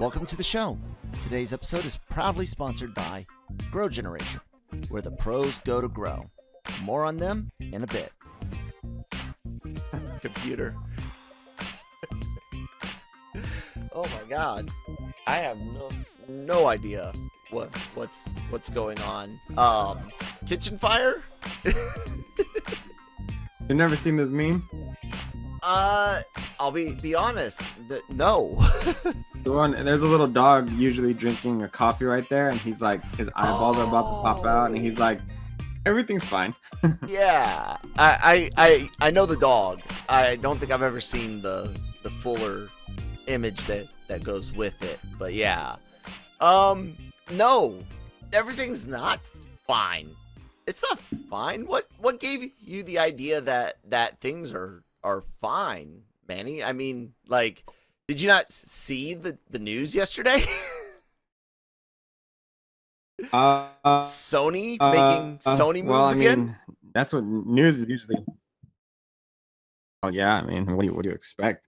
Welcome to the show. Today's episode is proudly sponsored by Grow Generation, where the pros go to grow. More on them in a bit. Computer. Oh my god. I have no idea what's going on. Kitchen fire? You've never seen this meme? I'll be honest. No. There's a little dog usually drinking a coffee right there, and he's like, his eyeballs are about to pop out, and he's like, everything's fine. Yeah, I know the dog. I don't think I've ever seen the fuller image that goes with it, but yeah. No, everything's not fine. It's not fine. What gave you the idea that things are fine, Manny? I mean, like, did you not see the news yesterday? Sony making Sony moves again? That's what news is usually. Oh yeah, I mean, what do you expect?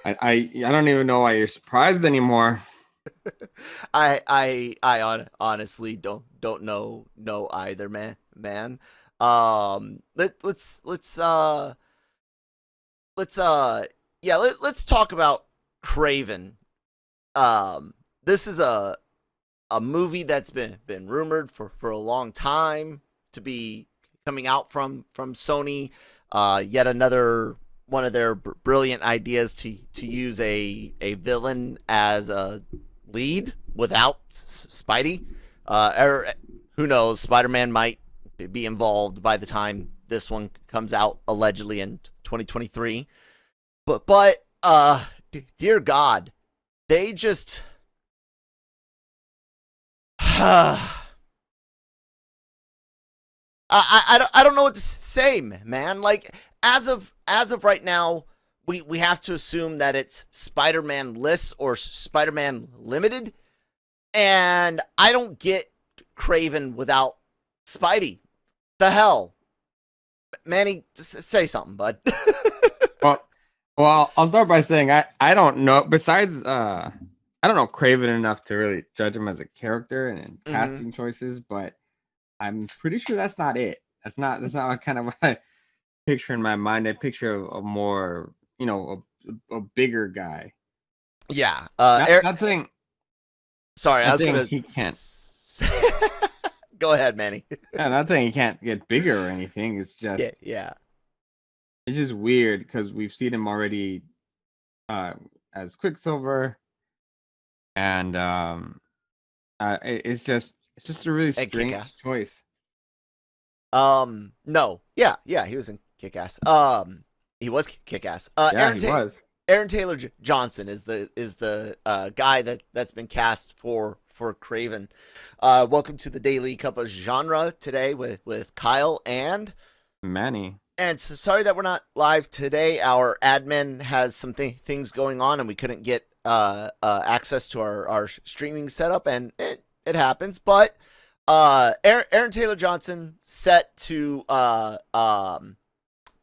I don't even know why you're surprised anymore. I honestly don't know either, man. Let's talk about Kraven. This is a movie that's been rumored for a long time to be coming out from Sony. Yet another one of their brilliant ideas to use a villain as a lead without Spidey. Or who knows? Spider-Man might be involved by the time this one comes out, allegedly in 2023. But dear God, they just I don't know what to say, man. Like, as of right now, we have to assume that it's Spider-Man-less or Spider-Man limited, and I don't get Kraven without Spidey. The hell, Manny, say something, bud. Well, I'll start by saying I don't know. Besides, I don't know Kraven enough to really judge him as a character and casting choices, but I'm pretty sure that's not it. That's not what kind of what I picture in my mind. I picture a more, a bigger guy. Yeah. Not saying. Sorry, I was gonna. He can't. Go ahead, Manny. I'm not saying he can't get bigger or anything. It's just. Yeah. It's just weird because we've seen him already as Quicksilver, and it's just a really strange choice. No, yeah, he was in Kick-Ass. He was Kick-Ass. He was. Aaron Taylor Johnson is the guy that's been cast for Kraven. Welcome to the Daily Cup of Genre today with Kyle and Manny. And so sorry that we're not live today. Our admin has some things going on, and we couldn't get access to our streaming setup, and it happens. But Aaron Taylor Johnson set to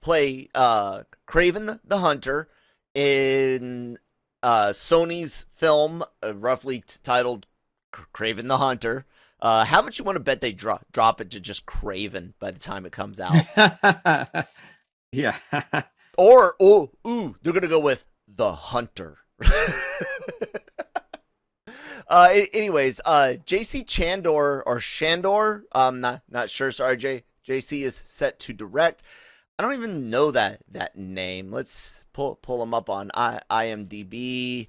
play Kraven the Hunter in Sony's film, roughly titled Kraven the Hunter. How much you want to bet they drop it to just Kraven by the time it comes out? Yeah. Or they're gonna go with the Hunter. Anyways, JC Chandor or Shandor, not sure. Sorry, JC is set to direct. I don't even know that name. Let's pull him up on IMDb.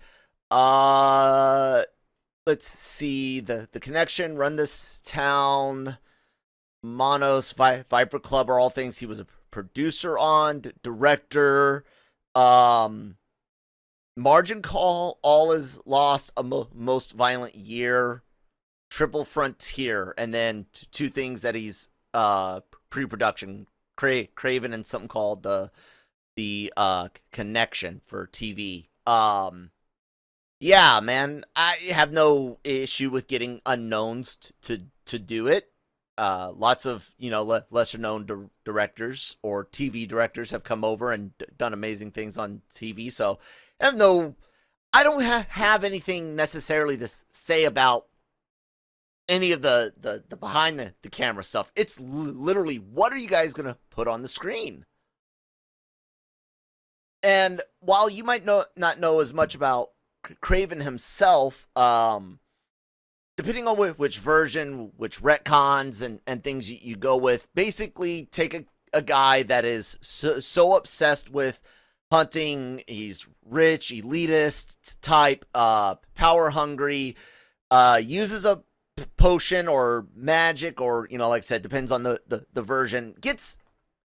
Let's see the connection. Run This Town, Monos, Viper Club are all things he was a producer on, director. Margin Call, All Is Lost, A Most Violent Year, Triple Frontier, and then two things that he's pre-production, Kraven and something called the Connection for TV. Yeah, man, I have no issue with getting unknowns to do it. Lots of, lesser known directors or TV directors have come over and done amazing things on TV. So I have no I don't have anything necessarily to say about any of the behind the camera stuff. It's literally, what are you guys gonna put on the screen? And while you might not know as much about Kraven himself, depending on which version, which retcons and things you go with, basically take a guy that is so obsessed with hunting. He's rich, elitist type, power hungry, uses a potion or magic, or, like I said, depends on the version, gets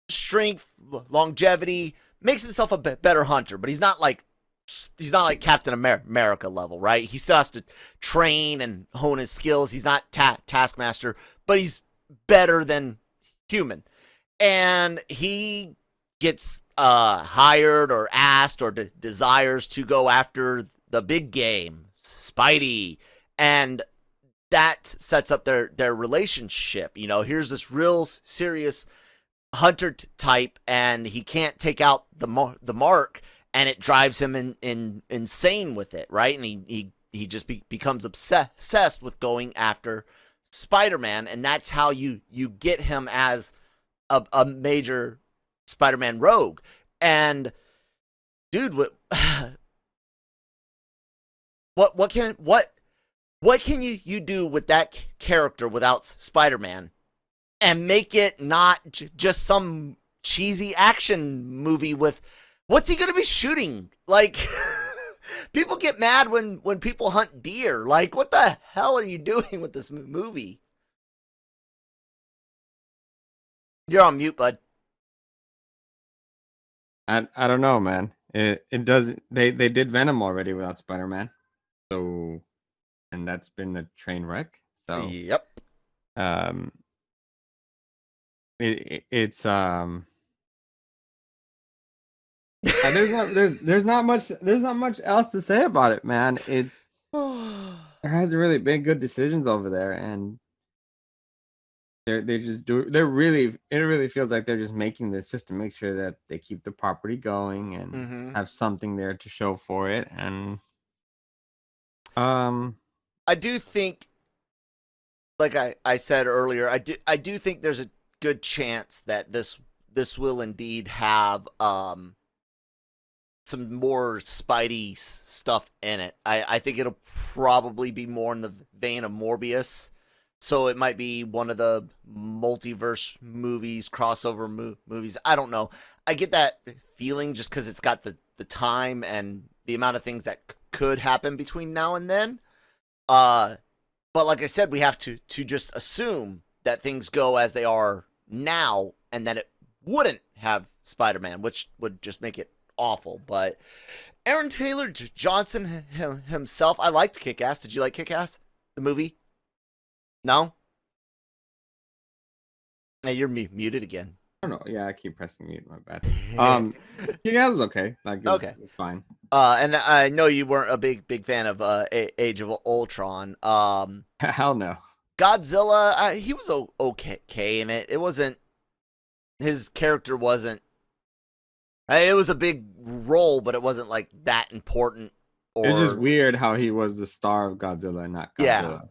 strength, longevity, makes himself a better hunter, but he's not like Captain America level, right? He still has to train and hone his skills. He's not Taskmaster, but he's better than human. And he gets hired or asked or desires to go after the big game, Spidey. And that sets up their relationship. Here's this real serious hunter type, and he can't take out the mark, and it drives him insane with it, right? And he just becomes obsessed with going after Spider-Man, and that's how you get him as a major Spider-Man rogue. And dude, what can you do with that character without Spider-Man, and make it not just some cheesy action movie with, what's he gonna be shooting? Like, people get mad when people hunt deer. Like, what the hell are you doing with this movie? You're on mute, bud. I don't know, man. It doesn't. They did Venom already without Spider-Man, so, and that's been a train wreck. So yep. It's there's not much else to say about it, man. There hasn't really been good decisions over there, and it really feels like they're just making this just to make sure that they keep the property going and have something there to show for it. And I do think, like I said earlier, I do think there's a good chance that this will indeed have some more Spidey stuff in it. I think it'll probably be more in the vein of Morbius, so it might be one of the multiverse movies, crossover movies. I don't know. I get that feeling just because it's got the time and the amount of things that could happen between now and then. But like I said, we have to just assume that things go as they are now, and that it wouldn't have Spider-Man, which would just make it awful. But Aaron Taylor Johnson himself, I liked Kick-Ass. Did you like Kick-Ass, the movie? No? Hey, you're muted again. I don't know. Yeah, I keep pressing mute. My bad. Kick-Ass was okay. Okay, it's fine. And I know you weren't a big fan of Age of Ultron. Hell no. Godzilla, he was okay in it. It wasn't, his character wasn't, it was a big role, but it wasn't like that important. It's just weird how he was the star of Godzilla and not Godzilla.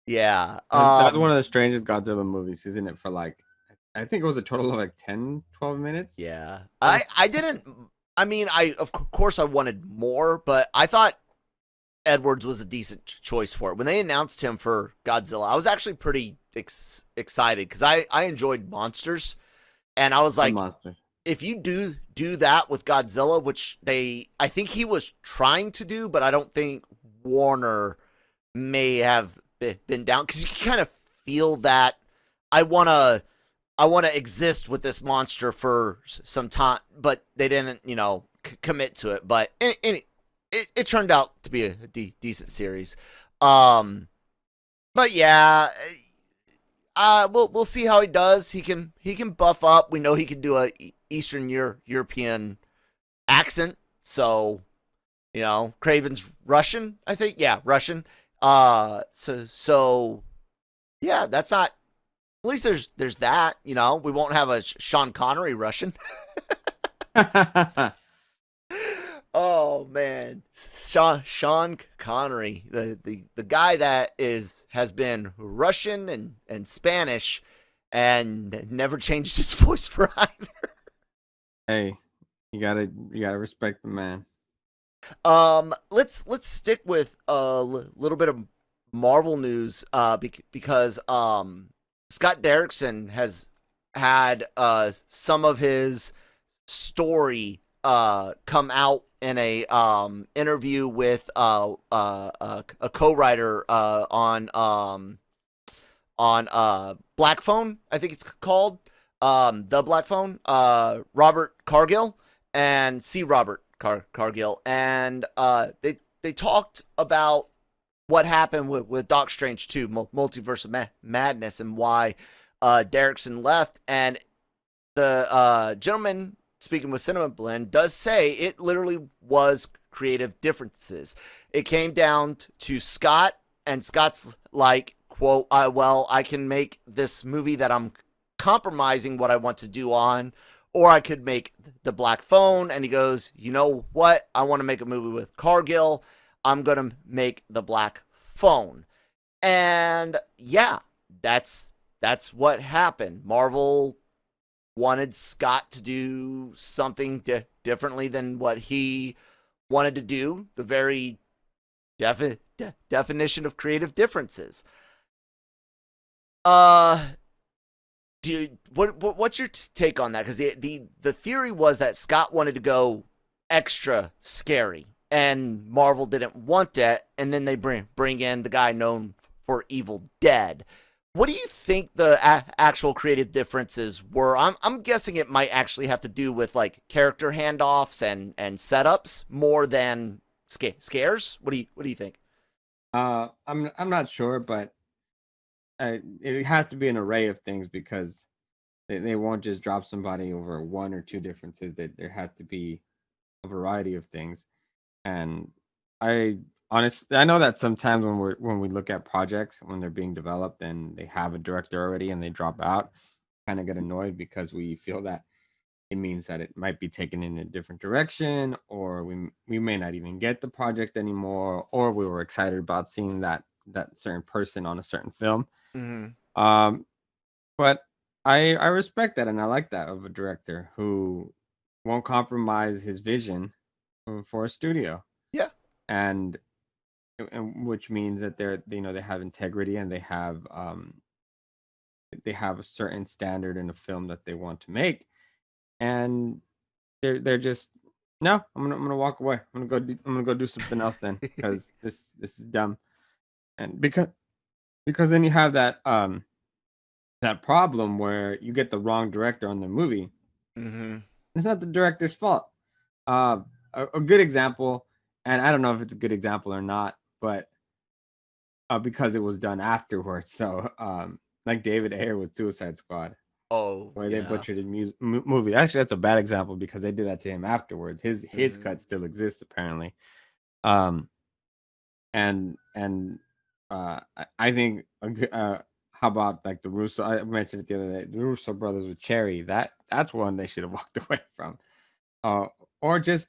Yeah. That's one of the strangest Godzilla movies, isn't it? For like, I think it was a total of like 10, 12 minutes. Yeah. I didn't, I mean, of course I wanted more, but I thought Edwards was a decent choice for it. When they announced him for Godzilla, I was actually pretty excited because I enjoyed Monsters, and I was like, if you do that with Godzilla, which I think he was trying to do, but I don't think Warner may have been down, because you can kind of feel that I wanna exist with this monster for some time, but they didn't, commit to it. But it turned out to be a decent series. But yeah, we'll see how he does. He can buff up. We know he can do a Eastern European accent. So, Kraven's Russian, I think. Yeah, Russian. So yeah, that's not, at least there's that. We won't have a Sean Connery Russian. Oh Oh man, Sean Connery, the guy that has been Russian and Spanish, and never changed his voice for either. Hey, you gotta respect the man. Let's stick with a little bit of Marvel news, because Scott Derrickson has had some of his story come out in a interview with a co-writer on Black Phone, I think it's called, the Black Phone, Robert Cargill and C. Robert Cargill, and they talked about what happened with Doc Strange 2, Multiverse Madness, and why Derrickson left. And the gentleman speaking with Cinema Blend does say it literally was creative differences. It came down to Scott, and Scott's like, quote, I can make this movie that I'm compromising what I want to do on, or I could make the Black Phone. And he goes, you know what? I want to make a movie with Cargill. I'm going to make the Black Phone. And yeah, that's what happened. Marvel wanted Scott to do something differently than what he wanted to do. The very definition of creative differences. What's your take on that? Because the theory was that Scott wanted to go extra scary, and Marvel didn't want that, and then they bring in the guy known for Evil Dead. What do you think the actual creative differences were? I'm guessing it might actually have to do with like character handoffs and setups more than scares. What do you think? I'm not sure, but it has to be an array of things, because they won't just drop somebody over one or two differences. That there has to be a variety of things. And I honestly, I know that sometimes when we look at projects when they're being developed and they have a director already and they drop out, kind of get annoyed, because we feel that it means that it might be taken in a different direction, or we may not even get the project anymore, or we were excited about seeing that certain person on a certain film. Mm-hmm. But I respect that, and I like that of a director who won't compromise his vision for a studio. Yeah. And which means that they have integrity, and they have a certain standard in a film that they want to make, and they're just, no, I'm gonna walk away. I'm gonna go do something else then, because this is dumb. And because then you have that problem where you get the wrong director on the movie. Mm-hmm. It's not the director's fault. Uh, a good example, and I don't know if it's a good example or not, but because it was done afterwards. So, like David Ayer with Suicide Squad, Oh where they yeah. butchered his movie. Actually, that's a bad example, because they did that to him afterwards. His cut still exists apparently. Um, and I think how about like the Russo? I mentioned it the other day. The Russo brothers with Cherry. That's one they should have walked away from. Or just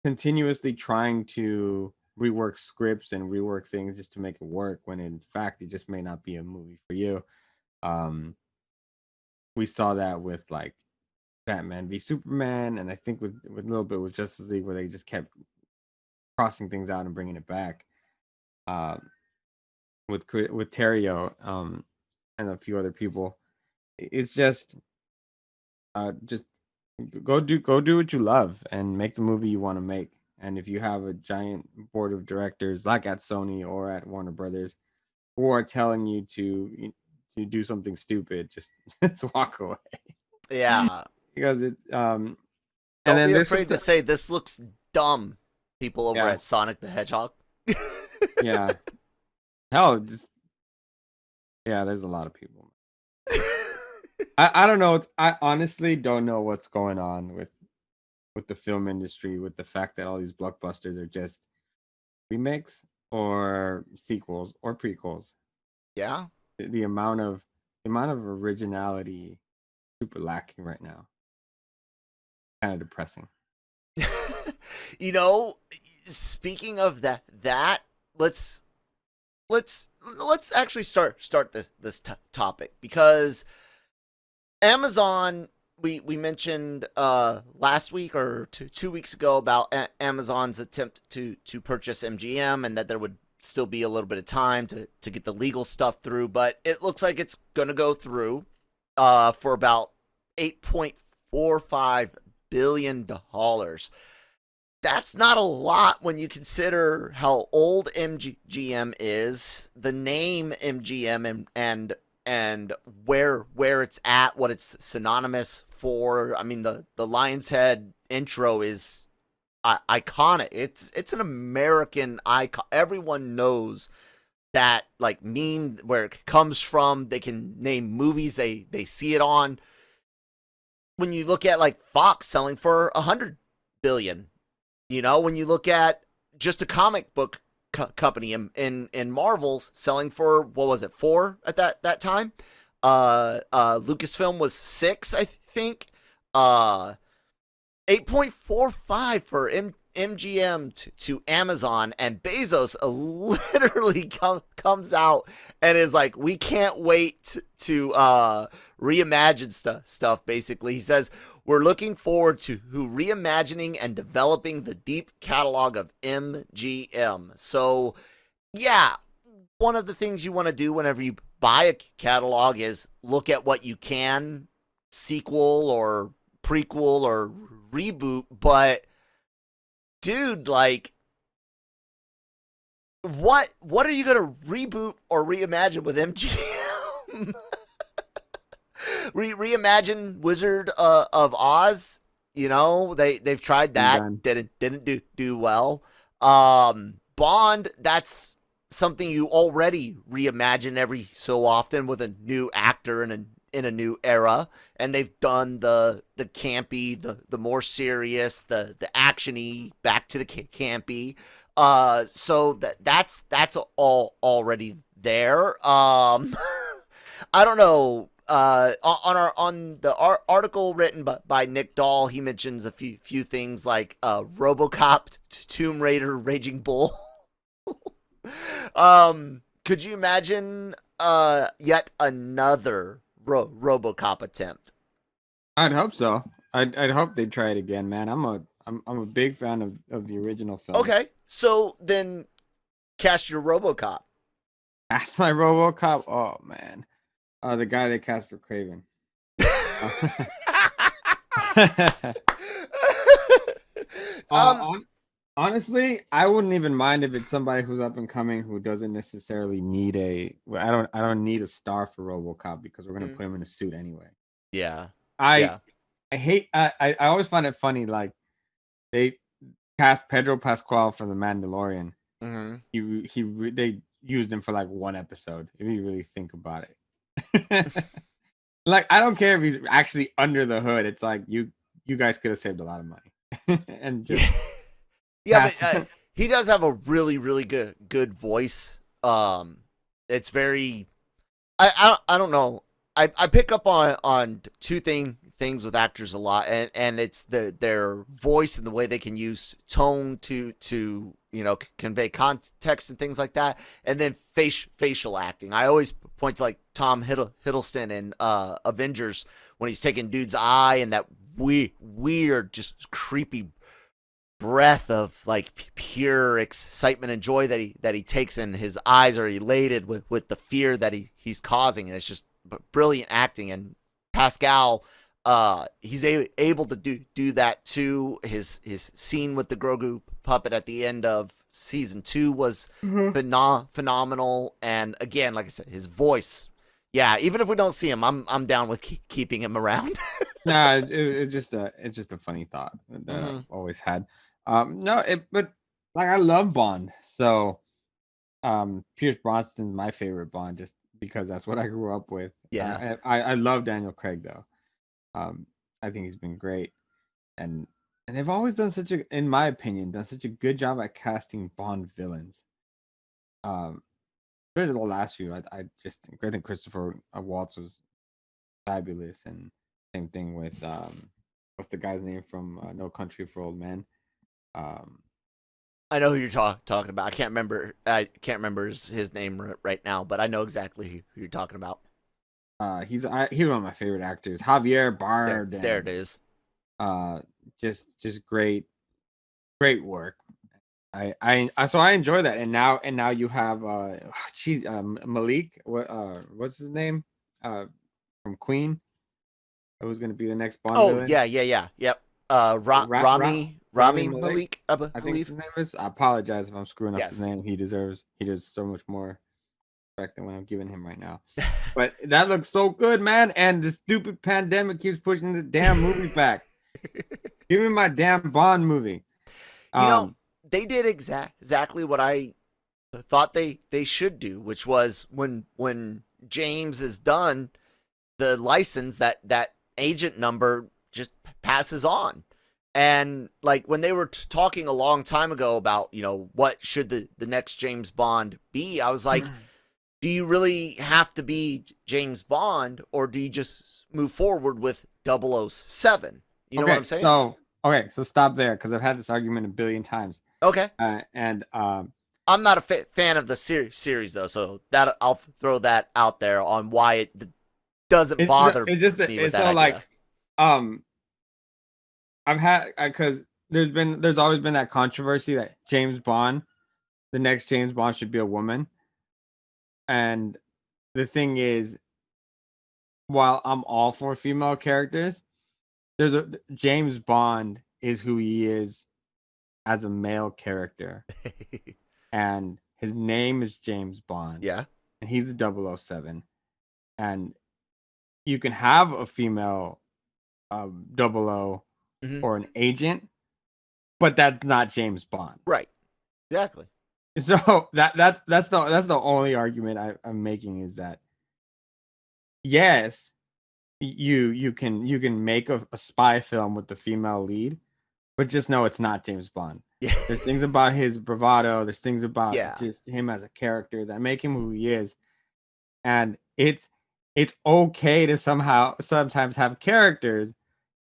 continuously trying to rework scripts and rework things just to make it work, when in fact it just may not be a movie for you. We saw that with like Batman v Superman, and I think with a little bit with Justice League, where they just kept crossing things out and bringing it back. With Terrio, and a few other people, it's just go do what you love and make the movie you want to make. And if you have a giant board of directors like at Sony or at Warner Brothers who are telling you to do something stupid, just walk away. Yeah. Because it's and Don't then be there's afraid to say this looks dumb. People over yeah, at Sonic the Hedgehog. yeah, hell, just yeah. There's a lot of people. I don't know. I honestly don't know what's going on with the film industry, with the fact that all these blockbusters are just remakes or sequels or prequels. Yeah. The amount of originality super lacking right now. Kind of depressing. You know, speaking of that let's let's actually start this topic, because Amazon, we mentioned last week or 2 weeks ago about Amazon's attempt to purchase MGM, and that there would still be a little bit of time to get the legal stuff through, but it looks like it's going to go through for about $8.45 billion. That's not a lot when you consider how old MGM is, the name MGM, and where it's at, what it's synonymous for. I mean, the Lion's Head intro is iconic. It's an American icon. Everyone knows that, like, meme, where it comes from. They can name movies they see it on. When you look at like Fox selling for 100 billion, when you look at just a comic book company in Marvel's selling for, what was it, 4 at that time? Lucasfilm was 6, I think. 8.45 for MGM to Amazon, and Bezos literally comes out and is like, we can't wait to reimagine stuff. Basically, he says, we're looking forward to reimagining and developing the deep catalog of MGM. So, yeah, one of the things you want to do whenever you buy a catalog is look at what you can sequel or prequel or reboot. But dude, like, what are you gonna reboot or reimagine with MGM? Reimagine Wizard of Oz. They've tried that, didn't do well. Bond, that's something you already reimagine every so often with a new actor and in a new era, and they've done the campy, the more serious, the actiony, back to the campy. So that's all already there. I don't know. On the article written by Nick Dahl, he mentions a few things like RoboCop, Tomb Raider, Raging Bull. Could you imagine yet another RoboCop attempt? I'd hope so. I'd hope they try it again, man. I'm a big fan of the original film. Okay, so then cast your RoboCop. Cast my RoboCop? Oh man. The guy they cast for Kraven. Honestly, I wouldn't even mind if it's somebody who's up and coming who doesn't necessarily need I don't need a star for RoboCop, because we're gonna put him in a suit anyway. Yeah. I always find it funny, like, they cast Pedro Pascal from The Mandalorian. Mm-hmm. They used him for like one episode, if you really think about it. Like, I don't care if he's actually under the hood. It's like, you guys could have saved a lot of money. And just yeah, but he does have a really, really good voice. It's very, I don't know. I pick up on two things with actors a lot, and it's their voice and the way they can use tone to convey context and things like that, and then facial acting. I always point to like Tom Hiddleston in Avengers, when he's taking dude's eye, and that weird, just creepy breath of like pure excitement and joy that he takes, and his eyes are elated with the fear that he's causing, and it's just brilliant acting. And Pascal, he's able to do that too. His scene with the Grogu puppet at the end of season 2 was phenomenal. And again, like I said, his voice, yeah, even if we don't see him, I'm down with keeping him around. Nah, it's just a funny thought that I've always had. But like, I love Bond, so Pierce Brosnan's my favorite Bond, just because that's what I grew up with. Yeah. I love Daniel Craig though. I think he's been great, and they've always done in my opinion, done such a good job at casting Bond villains. For the last few, I think Christopher Waltz was fabulous, and same thing with what's the guy's name from No Country for Old Men? I know who you're talking about. I can't remember. His name right now, but I know exactly who you're talking about. He's one of my favorite actors, Javier Bardem. There it is. Just great work. So I enjoy that, and now you have Malik. What's his name? From Queen. Who's going to be the next Bond villain? Yep. Rami Malik, I believe. I think his name is. I apologize if I'm screwing up his Yes. name. He deserves so much more respect than what I'm giving him right now. But that looks so good, man. And the stupid pandemic keeps pushing the damn movie back. Give me my damn Bond movie. They did exactly what I thought they should do, which was when James is done, the license, that agent number just passes on. And like when they were talking a long time ago about, what should the next James Bond be, I was like, do you really have to be James Bond, or do you just move forward with 007? You know what I'm saying? So stop there, because I've had this argument a billion times. Okay. I'm not a fan of the series though, so that I'll throw that out there on why it doesn't bother me with that idea. Like, I've had, because there's always been that controversy that James Bond, the next James Bond, should be a woman. And the thing is, while I'm all for female characters, James Bond is who he is as a male character. And his name is James Bond. Yeah. And he's the 007. And you can have a female 00 or an agent, but that's not James Bond. Right. Exactly. So that's the only argument I'm making, is that yes, you can make a spy film with the female lead, but just know it's not James Bond. Yeah. There's things about his bravado, there's things about Yeah. just him as a character that make him who he is. And it's okay to sometimes have characters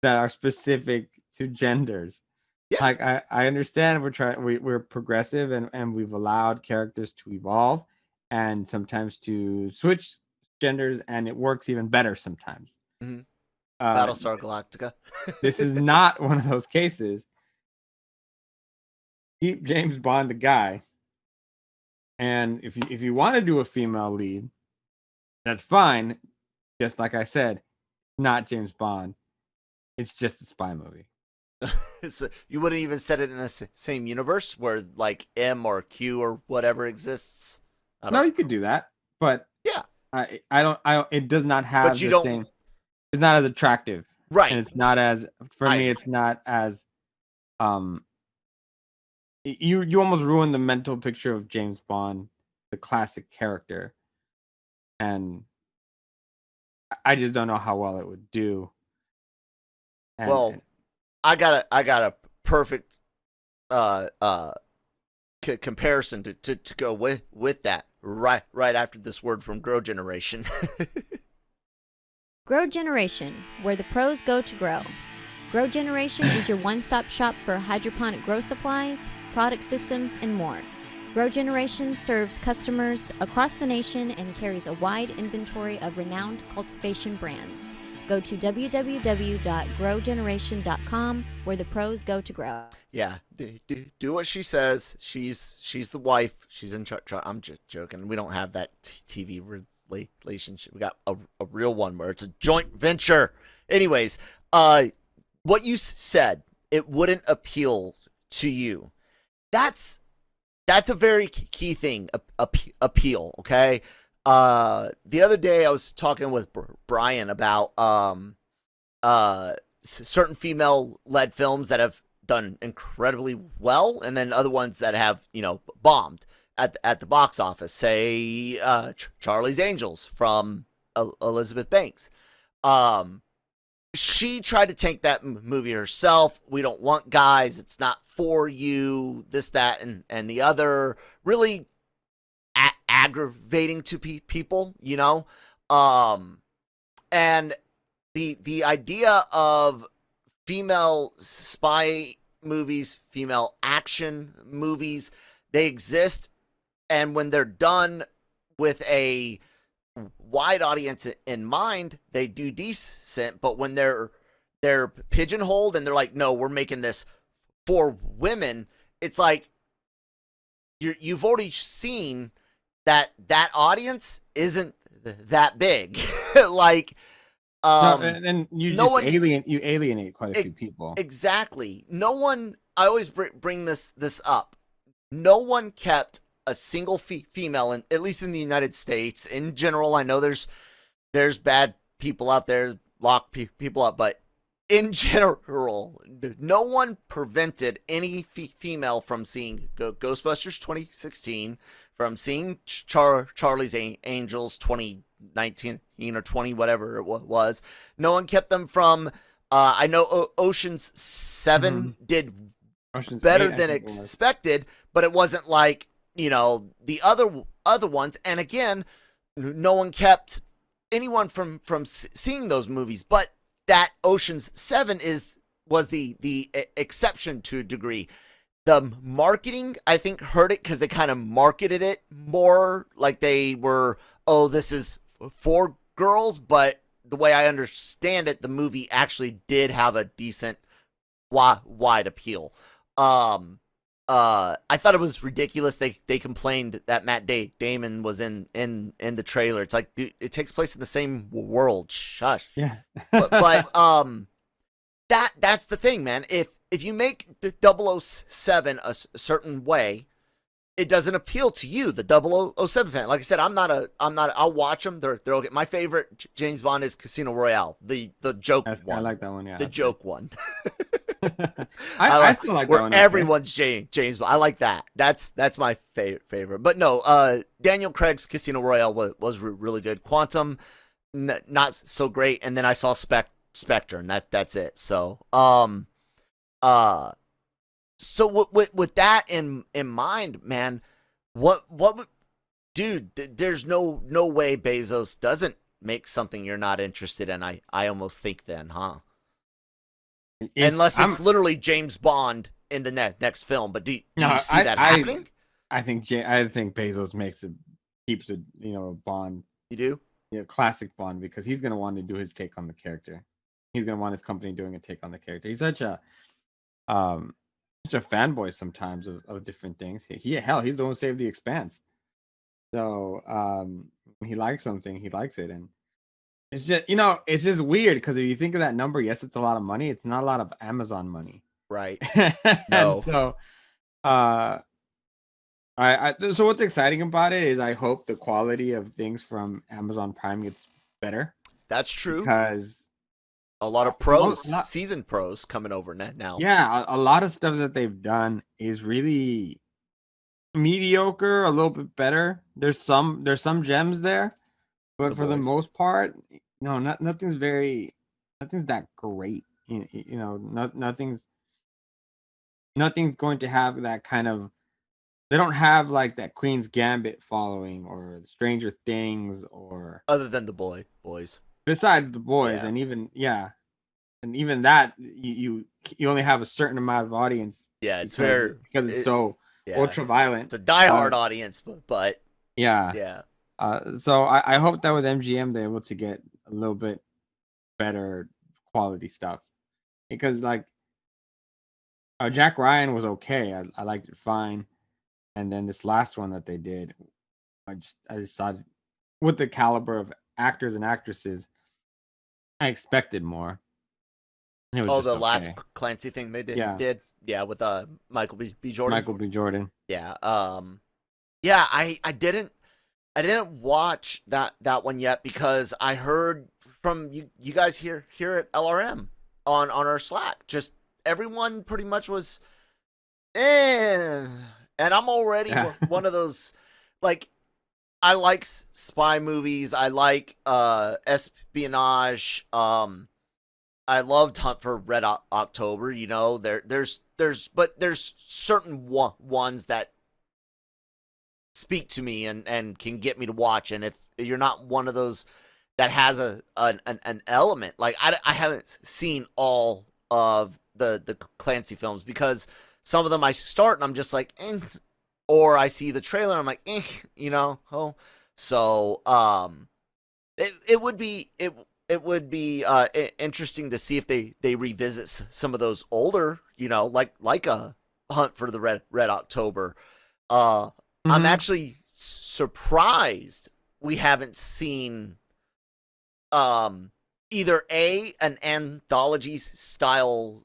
that are specific to genders. Yeah. Like I understand we're progressive, and we've allowed characters to evolve and sometimes to switch genders, and it works even better sometimes. Mm-hmm. Battlestar Galactica. This is not one of those cases. Keep James Bond the guy, and if you want to do a female lead, that's fine. Just like I said, not James Bond. It's just a spy movie. So you wouldn't even set it in the same universe where like M or Q or whatever exists? No, you could do that, but yeah, it does not have the same. It's not as attractive, right? And it's not as, for me, it's not as you almost ruin the mental picture of James Bond, the classic character, and I just don't know how well it would do. I got a perfect comparison to go with that right after this word from Grow Generation. Grow Generation, where the pros go to grow. Grow Generation is your one-stop shop for hydroponic grow supplies, product systems, and more. Grow Generation serves customers across the nation and carries a wide inventory of renowned cultivation brands. Go to www.growgeneration.com, where the pros go to grow. Yeah, do what she says. She's the wife. She's in charge. I'm just joking. We don't have that TV relationship. We got a real one where it's a joint venture. Anyways, what you said, it wouldn't appeal to you. That's a very key thing. Appeal. Okay. The other day I was talking with Brian about certain female-led films that have done incredibly well, and then other ones that have bombed at the box office. Say Charlie's Angels from Elizabeth Banks. She tried to tank that movie herself. We don't want guys. It's not for you. This, that, and the other. Really aggravating to people, and the idea of female spy movies, female action movies. They exist, and when they're done with a wide audience in mind, they do decent. But when they're pigeonholed and they're like, no, we're making this for women, it's like you've already seen that audience isn't that big. Like, and you alienate quite a few people. Exactly. No one. I always bring this up. No one kept a single female, at least in the United States. In general, I know there's bad people out there, lock people up, but in general, no one prevented any female from seeing Ghostbusters 2016, from seeing Charlie's Angels 2019 or 20, whatever it was. No one kept them from. I know Ocean's 7 did Ocean's better 8, than expected, but it wasn't like, the other ones. And again, no one kept anyone from seeing those movies, but that Ocean's 7 was the exception to a degree. The marketing, I think, hurt it because they kind of marketed it more like they were, oh, this is for girls, but the way I understand it, the movie actually did have a decent wide appeal. I thought it was ridiculous. They complained that Matt Damon was in the trailer. It's like, dude, it takes place in the same world. Shush. Yeah. but that's the thing, man. If you make the 007 a certain way, it doesn't appeal to you, the 007 fan. Like I said, I'll watch them. They're okay. My favorite James Bond is Casino Royale, the joke one. I like that one. Yeah, the joke one. I still like that where one. Everyone's James Bond. I like that. That's my favorite. But no, Daniel Craig's Casino Royale was really good. Quantum, not so great. And then I saw Spectre, and that's it. So so with that in mind, man, what would, dude? There's no way Bezos doesn't make something you're not interested in. I almost think then, huh? Unless it's literally James Bond in the next film. But do you see that happening? I think Bezos keeps it, Bond. You do? Yeah, classic Bond, because he's gonna want to do his take on the character. He's gonna want his company doing a take on the character. He's such a fanboy sometimes of different things. He's the one who saved The Expanse. So when he likes something, he likes it, and it's just it's just weird because if you think of that number, yes, it's a lot of money. It's not a lot of Amazon money, right? No. So so what's exciting about it is I hope the quality of things from Amazon Prime gets better. That's true, because a lot of seasoned pros coming over now. Yeah, a lot of stuff that they've done is really mediocre, a little bit better. There's some gems there, but for the most part, nothing's that great. Nothing's going to have that kind of. They don't have like that Queen's Gambit following or Stranger Things or other than the boys. Besides the boys, and even that you only have a certain amount of audience. Yeah, it's because it's so ultra violent. It's a diehard audience, but yeah. So I hope that with MGM they're able to get a little bit better quality stuff, because like Jack Ryan was okay. I liked it fine, and then this last one that they did, I just thought with the caliber of actors and actresses, I expected more. The last Clancy thing they did. Yeah, with Michael B. Jordan. Michael B. Jordan. Yeah. I didn't watch that one yet because I heard from you guys here at LRM on our Slack. Just everyone pretty much was and I'm already one of those, like, I like spy movies. I like espionage. I loved Hunt for Red October. There's certain ones that speak to me and can get me to watch. And if you're not one of those that has an element, like I haven't seen all of the Clancy films, because some of them I start and I'm just like, or I see the trailer and I'm like, oh. So it would be interesting to see if they revisit some of those older, like a Hunt for the Red October. I'm actually surprised we haven't seen either an anthology style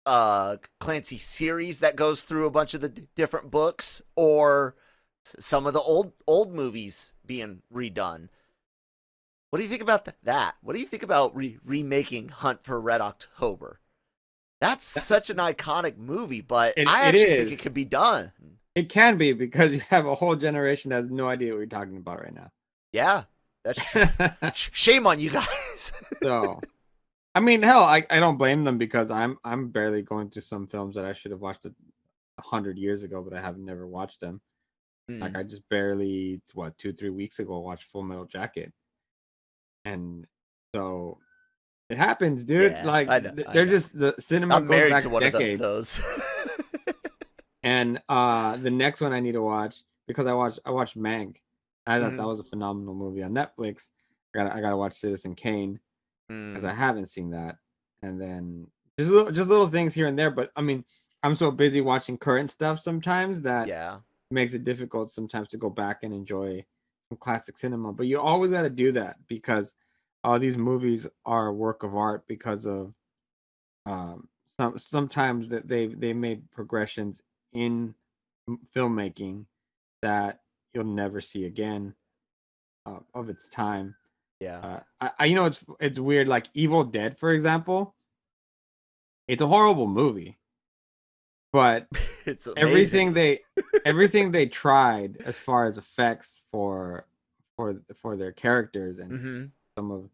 Clancy series that goes through a bunch of the different books, or some of the old movies being redone. What do you think about that? What do you think about remaking Hunt for Red October? That's such an iconic movie, but I actually think it could be done. It can be, because you have a whole generation that has no idea what you're talking about right now. Yeah, that's true. Shame on you guys. So, I mean, hell, I don't blame them, because I'm barely going through some films that I should have watched 100 years ago, but I have never watched them. Like, I just barely 2-3 weeks ago watched Full Metal Jacket, and so it happens, dude. Yeah, like, they're just the cinema. I'm goes married back to one decades. of those. And the next one I need to watch, because I watched Mank. I thought that was a phenomenal movie on Netflix. I gotta watch Citizen Kane, because I haven't seen that. And then just little things here and there. But I mean, I'm so busy watching current stuff sometimes that it makes it difficult sometimes to go back and enjoy some classic cinema. But you always got to do that, because all these movies are a work of art, because of sometimes that they made progressions in filmmaking that you'll never see again of its time. Yeah. It's weird. Like Evil Dead, for example, it's a horrible movie, but It's everything amazing. everything they tried as far as effects for their characters, and some of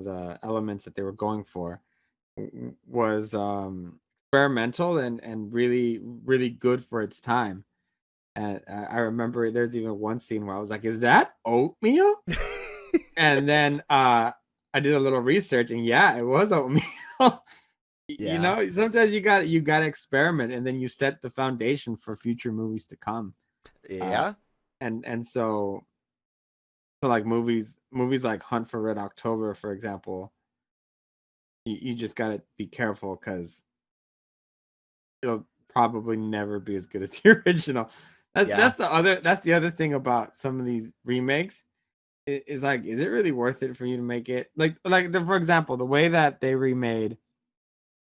the elements that they were going for was experimental and really, really good for its time. And I remember there's even one scene where I was like, "Is that oatmeal?" And then I did a little research, and yeah, it was oatmeal. Sometimes you got to experiment, and then you set the foundation for future movies to come. Yeah. So like movies like Hunt for Red October, for example, you just got to be careful, because it'll probably never be as good as the original. That's the other thing about some of these remakes. Is like, is it really worth it for you to make it for example, the way that they remade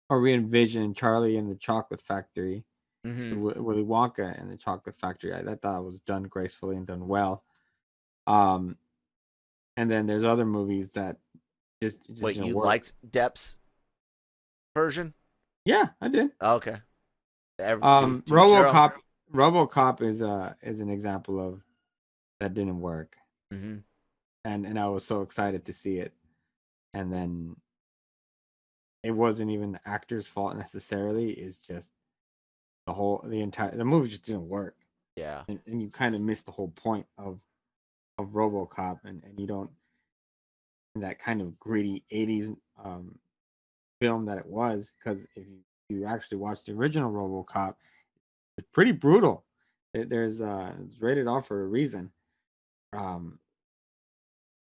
or re-envisioned Charlie and the Chocolate Factory, Willy Wonka and the Chocolate Factory? I thought it was done gracefully and done well. And then there's other movies that just Wait, didn't you work. liked Depp's version? Yeah, I did. Okay. RoboCop is an example of that didn't work. And I was so excited to see it, and then it wasn't even the actor's fault necessarily. It's just the movie just didn't work. Yeah. And you kind of missed the whole point of RoboCop, and you don't, in that kind of gritty 80s film that it was, because if you actually watch the original RoboCop, it's pretty brutal. It's rated R for a reason.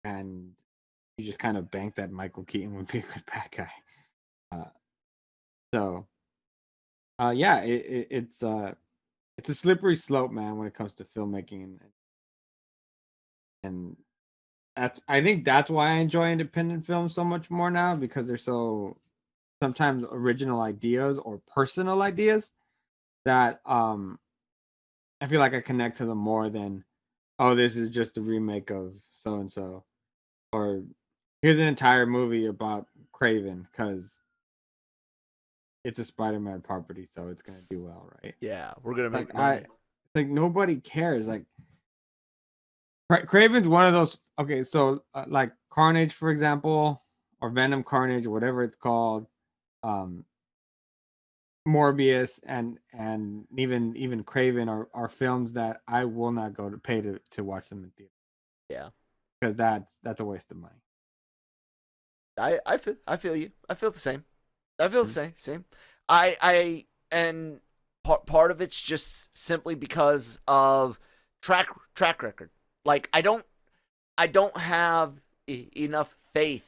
And you just kind of bank that Michael Keaton would be a good bad guy. It's a slippery slope, man, when it comes to filmmaking, and I think that's why I enjoy independent films so much more now, because they're so sometimes original ideas or personal ideas that I feel like I connect to them more than, oh, this is just a remake of so and so, or here's an entire movie about Kraven because it's a Spider-Man property, so it's gonna do well, right? Yeah, we're gonna make money. Nobody cares. Like Kraven's one of those. Okay, so like Carnage, for example, or Venom Carnage, or whatever it's called, Morbius, and even Kraven are films that I will not go to pay to watch them in theater. Yeah, because that's a waste of money. I feel you. I feel the same. I feel the same. I and part of it's just simply because of track record. Like I don't have enough faith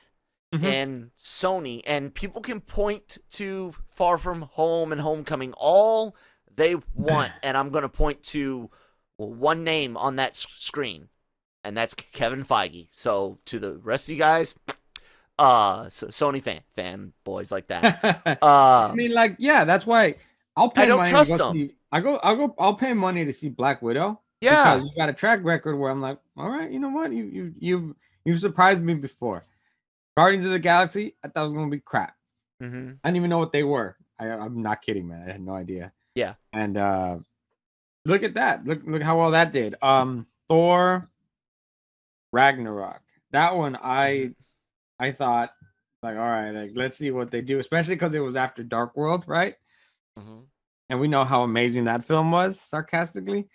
in Sony, and people can point to Far From Home and Homecoming all they want, and I'm going to point to one name on that screen, and that's Kevin Feige. So to the rest of you guys, Sony fan boys like that. I mean, like, yeah, that's why I'll pay I don't money trust to go them. see. I'll pay money to see Black Widow. Yeah. Because you got a track record where I'm like, all right, you know what? You've surprised me before. Guardians of the Galaxy, I thought it was gonna be crap. I didn't even know what they were. I'm not kidding, man. I had no idea. Yeah. And look at that. Look how well that did. Thor Ragnarok. That one I thought, like, all right, like, let's see what they do, especially because it was after Dark World, right? And we know how amazing that film was, sarcastically.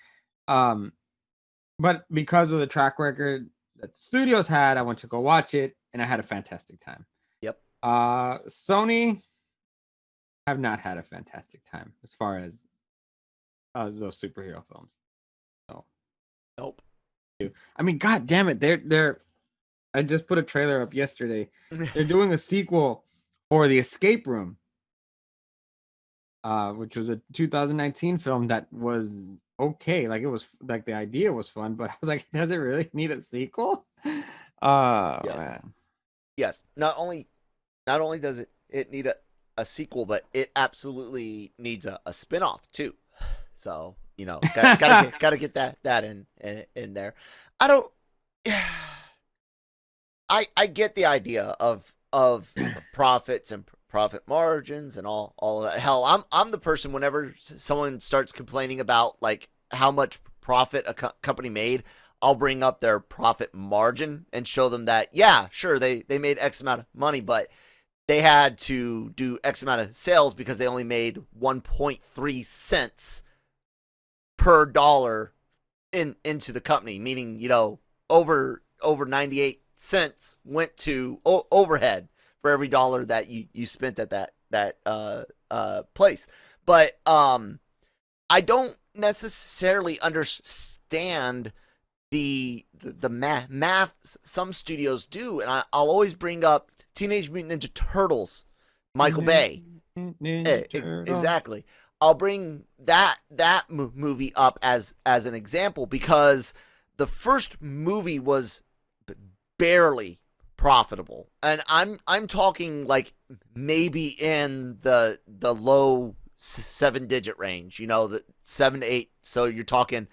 But because of the track record that the studios had, I went to go watch it, and I had a fantastic time. Yep. Sony have not had a fantastic time as far as those superhero films. So, nope. I mean, god damn it, they're. I just put a trailer up yesterday. They're doing a sequel for The Escape Room, which was a 2019 film that was okay. Like, it was like, the idea was fun, but I was like, does it really need a sequel? Yes. Man. Yes. Not only does it need a sequel, but it absolutely needs a spin-off too. So, you know, gotta get that in there. I don't. I get the idea of profits and profit margins and all of that. Hell, I'm the person whenever someone starts complaining about like how much profit a company made, I'll bring up their profit margin and show them that, yeah, sure, they made X amount of money, but they had to do X amount of sales because they only made 1.3 cents per dollar into the company, meaning, you know, over 98 cents went to overhead for every dollar that you spent at that place. But I don't necessarily understand the math some studios do, and I'll always bring up Teenage Mutant Ninja Turtles, Michael Bay. Exactly. I'll bring that movie up as an example because the first movie was barely profitable, and I'm talking like maybe in the low 7-digit range, you know, the 7 to 8. So you're talking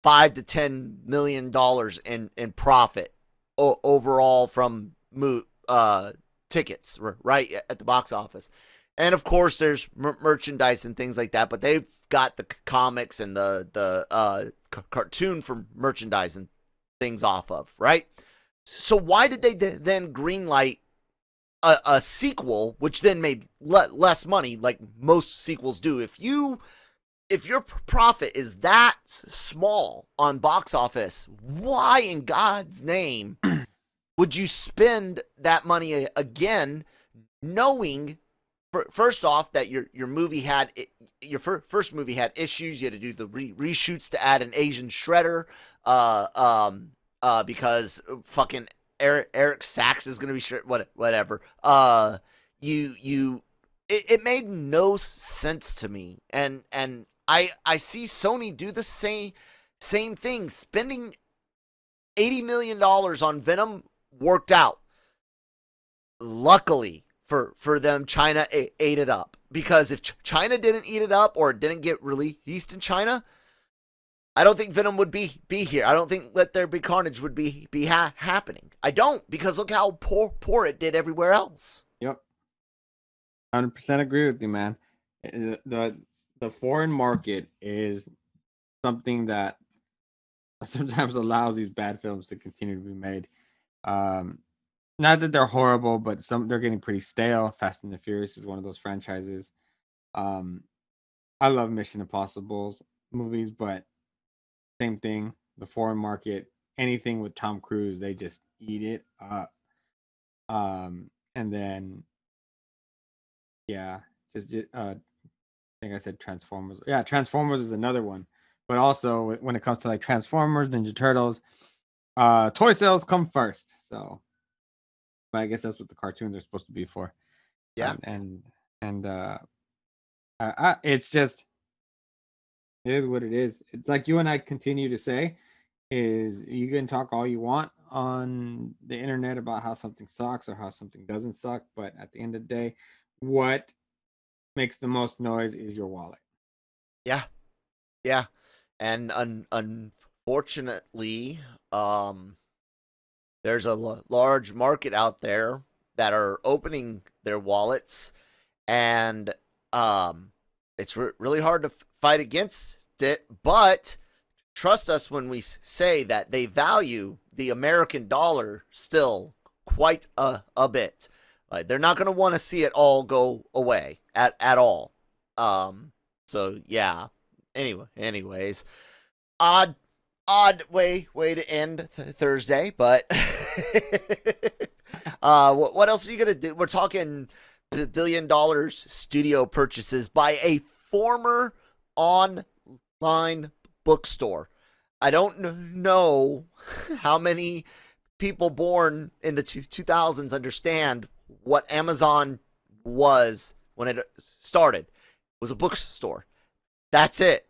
$5 to $10 million in profit overall from tickets, right, at the box office. And of course, there's merchandise and things like that, but they've got the comics and the cartoon for merchandise and things off of, right? So why did they then greenlight a sequel, which then made less money, like most sequels do? If your profit is that small on box office, why in God's name would you spend that money again, knowing first off that your movie had your first movie had issues? You had to do the reshoots to add an Asian shredder, because fucking Eric Sachs is gonna be whatever. It made no sense to me, and I see Sony do the same thing. Spending $80 million on Venom worked out. Luckily for them, China ate it up, because if China didn't eat it up or it didn't get released in China, I don't think Venom would be here. I don't think Let There Be Carnage would be happening. I don't, because look how poor it did everywhere else. Yep. 100% agree with you, man. The foreign market is something that sometimes allows these bad films to continue to be made. Not that they're horrible, but they're getting pretty stale. Fast and the Furious is one of those franchises. I love Mission Impossible movies, but same thing. The foreign market, anything with Tom Cruise, they just eat it up. And then yeah, I think I said Transformers. Yeah, Transformers is another one. But also when it comes to like Transformers, Ninja Turtles, toy sales come first. So, but I guess that's what the cartoons are supposed to be for. Yeah. And it's just, it is what it is. It's like you and I continue to say, is you can talk all you want on the internet about how something sucks or how something doesn't suck, but at the end of the day, what makes the most noise is your wallet. Yeah. Yeah. And unfortunately, there's a large market out there that are opening their wallets, and it's really hard to fight against it. But trust us when we say that they value the American dollar still quite a bit. Like, they're not going to want to see it all go away at all. So yeah. Anyways, odd way to end Thursday, but what else are you gonna do? We're talking $1 billion studio purchases by a former online bookstore. I don't know how many people born in the 2000s understand what Amazon was when it started. It was a bookstore. That's it.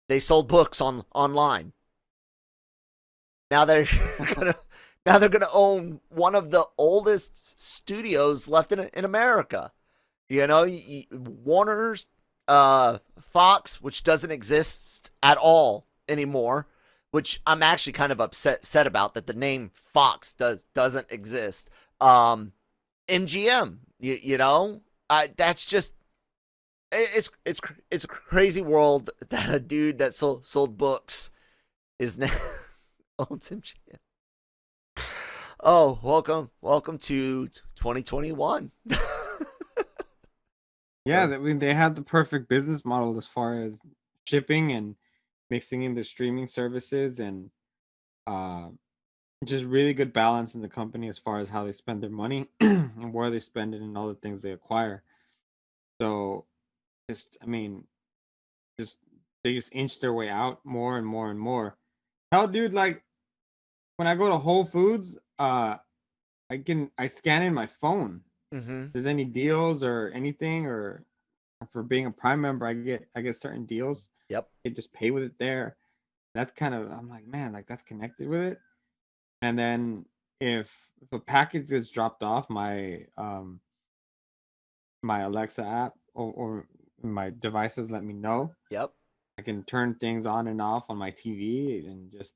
They sold books online. Now they're gonna own one of the oldest studios left in America. You know, Warner's, Fox, which doesn't exist at all anymore, which I'm actually kind of upset about, that the name Fox doesn't exist. MGM, you know, that's just. It's a crazy world that a dude that sold books is now owns MGM. Oh, welcome to 2021. Yeah, they had the perfect business model as far as shipping and mixing in the streaming services, and just really good balance in the company as far as how they spend their money and where they spend it and all the things they acquire. So they just inch their way out more and more and more. Hell, dude, like when I go to Whole Foods, I scan in my phone. Mm-hmm. If there's any deals or anything, or for being a Prime member, I get certain deals. Yep. They just pay with it there. That's kind of, I'm like, man, like that's connected with it. And then if a package gets dropped off, my my Alexa app or my devices let me know. Yep. I can turn things on and off on my TV, and just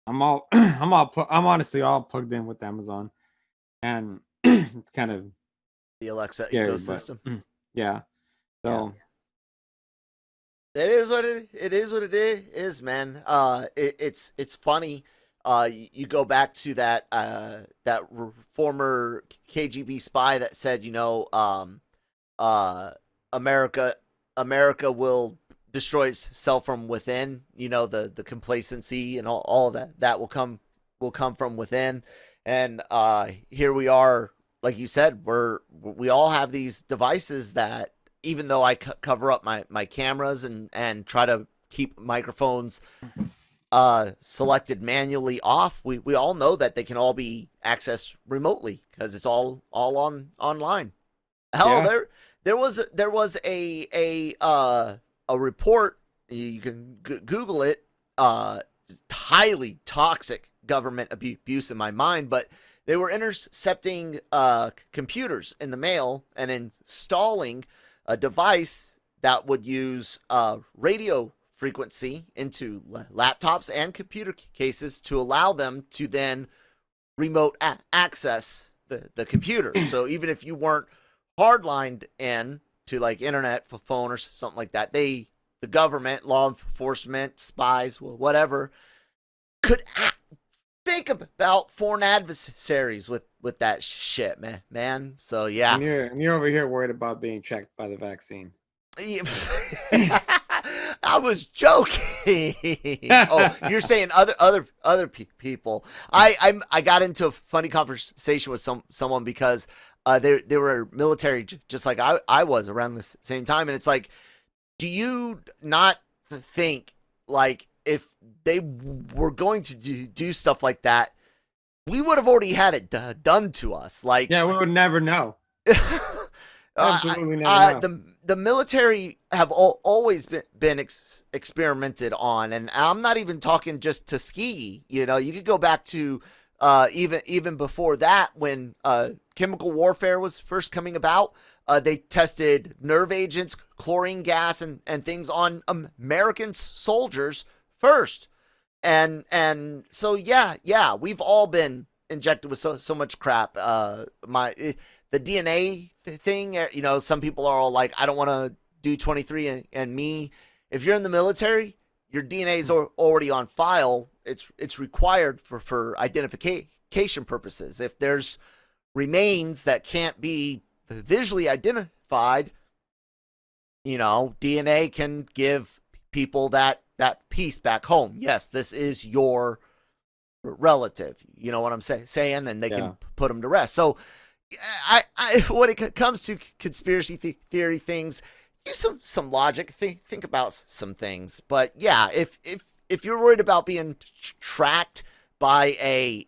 I'm honestly all plugged in with Amazon, and it's kind of The Alexa scary, ecosystem. but, yeah. So it is what it is, man. It's funny. You go back to that former KGB spy that said, you know, America will destroy itself from within. You know, the complacency and all of that will come from within. And here we are, like you said, we all have these devices that, even though I cover up my cameras and try to keep microphones selected manually off, we all know that they can all be accessed remotely because it's all online. Hell, yeah. there was a report, you can Google it, highly toxic government abuse in my mind, but they were intercepting computers in the mail and installing a device that would use radio frequency into laptops and computer cases to allow them to then remote access the computer. So even if you weren't hardlined in to like internet, phone, or something like that, the government, law enforcement, spies, whatever, could think about foreign adversaries with that shit, man. So yeah, and you're over here worried about being checked by the vaccine. I was joking. Oh, you're saying other people. I got into a funny conversation with someone because they were military just like I was around the same time, and it's like, do you not think like if they were going to do stuff like that, we would have already had it done to us? Like, yeah, we would never know. Absolutely never know. The military have always been experimented on, and I'm not even talking just Tuskegee. You know, you could go back to even before that when chemical warfare was first coming about. They tested nerve agents, chlorine gas, and things on American soldiers first, and so yeah, we've all been injected with so much crap. The DNA thing, you know, some people are all like, I don't want to do 23 and me. If you're in the military, your DNA is already on file. It's required for identification purposes. If there's remains that can't be visually identified, you know, DNA can give people that piece back home. Yes, this is your relative. You know what I'm saying? And they can put them to rest. So I when it comes to conspiracy theory things, use some logic. Think about some things. But yeah, if you're worried about being tracked by a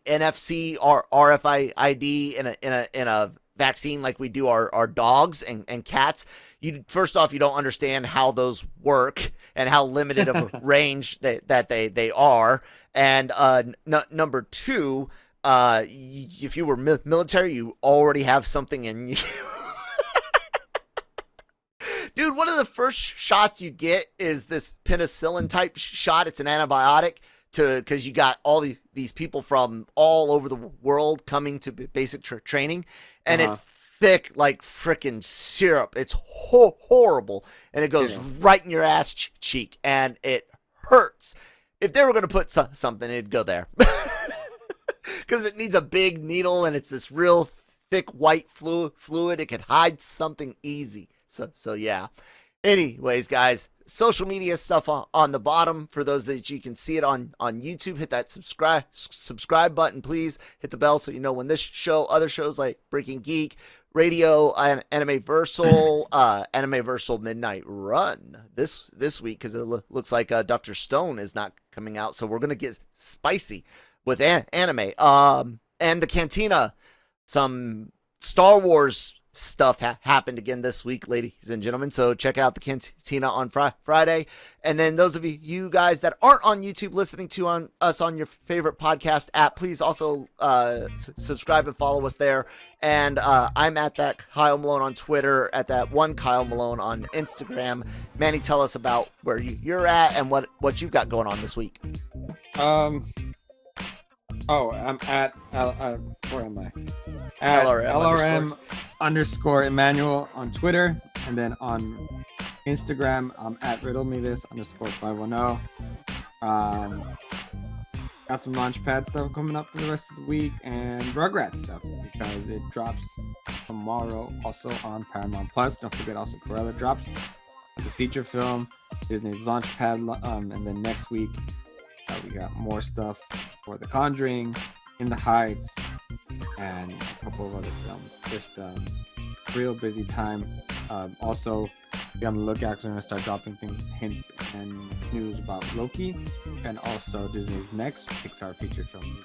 NFC or RFID in a vaccine like we do our dogs and cats, first off, you don't understand how those work and how limited of a range that they are. And number two, if you were military, you already have something in you. Dude, one of the first shots you get is this penicillin type shot. It's an antibiotic because you got all these people from all over the world coming to basic training, and it's thick like freaking syrup. It's horrible, and it goes right in your ass cheek, and it hurts. If they were going to put something, it'd go there. Because it needs a big needle, and it's this real thick white fluid. It can hide something easy. So yeah. Anyways, guys, social media stuff on the bottom for those that you can see it on YouTube. Hit that subscribe button, please. Hit the bell so you know when this show, other shows like Breaking Geek, Radio, Anime-Versal, Anime-Versal Midnight Run this week, because it looks like Dr. Stone is not coming out. So we're gonna get spicy with anime. And the Cantina, some Star Wars stuff happened again this week, ladies and gentlemen. So check out the Cantina on Friday. And then those of you guys that aren't on YouTube listening to us on your favorite podcast app, please also subscribe and follow us there. And I'm at that Kyle Malone on Twitter, at that one Kyle Malone on Instagram. Manny, tell us about where you're at and what you've got going on this week. I'm at where am I? At LRM _Emmanuel on Twitter, and then on Instagram, I'm at riddlemethis_510. Got some Launchpad stuff coming up for the rest of the week, and Rugrats stuff because it drops tomorrow also on Paramount Plus. Don't forget also Cruella drops the feature film, Disney's Launchpad, and then next week we got more stuff for The Conjuring, In the Heights, and a couple of other films. Just real busy time. Also, be on the lookout because we're going to start dropping things, hints, and news about Loki, and also Disney's next Pixar feature film.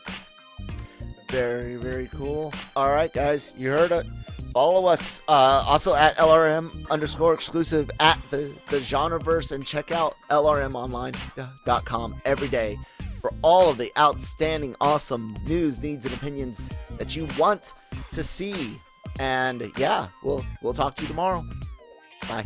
Very, very cool. All right, guys, you heard it. Follow us also at LRM_exclusive at the Genreverse, and check out LRMonline.com every day for all of the outstanding, awesome news, needs, and opinions that you want to see. And yeah, we'll talk to you tomorrow. Bye.